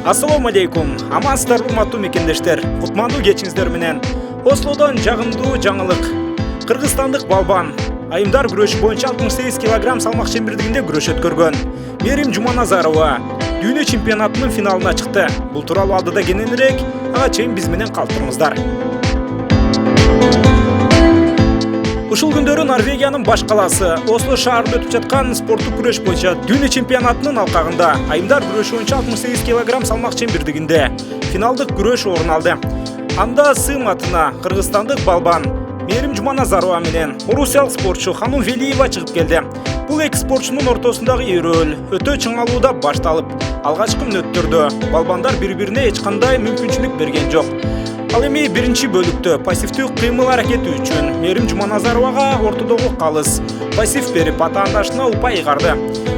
Ассаламу алейкум. Амансыздарбы урматтуу мекендештер. Кутмандуу кечиңиздер менен. Ослодон жагымдуу жаңылык. Кыргызстандык балбан айымдар күрөшү боюнча 68 кг салмак чембирдигинде күрөш өткөргөн Мерим Жуманазарова дүйнө чемпионатынын финалына чыкты. Бул тууралуу алдыда кененирээк ага чейин биз менен калтырыңыздар. Ушул күндөрү Норвегиянын баш калаасы Осло шаарында өтүп жаткан спорттук күрөш боюнча дүйнө чемпионатынын алкагында айымдар күрөшү боюнча 68 кг салмак чембирдигинде финалдык күрөш орун алды. Анда сым атына кыргызстандык балбан Мерим Жуманазарова менен орусиялык спортчу Ханум Велиева чыгып келди. Бул эки спортчунун ортосундагы эрөөл өтө чыңалууда башталып, алгачкы мүнөттөрдө балбандар бири-бирине эч кандай мүмкүнчүлүк берген жок. Ал эми биринчи бөлүктө пассивдүү кыймыл аракети үчүн Мерим Жуманазаровага ортодогу калыс пассив берип атаандашына упай ыйгарды.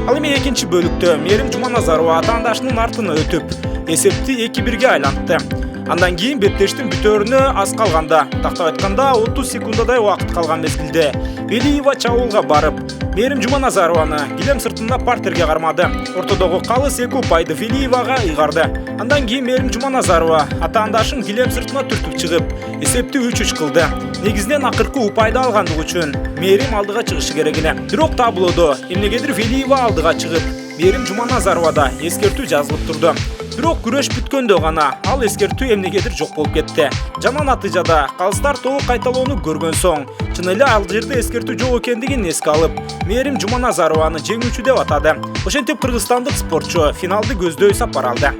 Ал эми экинчи бөлүктө Мерим Жуманазарова атаандашынын артына өтүп, эсепти 2-1 айлантты. Андан кийин беттештин бүтөөрүнө аз калганда, тактап айтканда 30 секундадай убакыт калган мезгилде Велиева чабуулга барып, Мерим Жуманазарованы килем сыртында партерге кармады. Ортодогу калыс эки упайды Велиевага ыйгарды. Андан кийин Мерим Жуманазарова атаандашын килем сыртына түртүп чыгып, эсепти 3-3 кылды. Негизинен акыркы упайды алгандыгы үчүн Мерим алдыга чыгышы керек эле. Бирок таблодо эмнегедир Велиева алдыга чыгып, Мерим Жуманазаровада эскертүү жазылып турду. Бирок күрөш бүткөндө гана ал эскертүү эмнегедир жок болуп кетти. Жана натыйжада калыстар тобу кайталоону көргөн соң, чын эле ал жерде эскертүү жок экендигин эске алып, Мерим Жуманазарованы жеңүүчү деп атады. Ошентип кыргызстандык спортчу финалды көздөй сапар алды.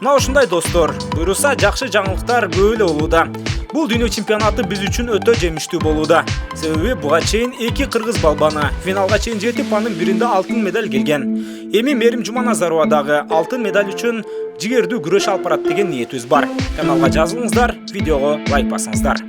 Мына ушундай достор, буйруса жакшы жаңылыктар көп эле болууда. Бул дүйнө чемпионаты биз үчүн өтө жемиштүү болууда. Себеби буга чейин эки кыргыз балбаны финалга чейин жетип, анын биринде алтын медаль келген. Эми Мерим Жуманазарова дагы алтын медаль үчүн жигердүү күрөш алып барат деген ниетибиз бар. Каналга жазылыңыздар, видеого лайк басыңыздар.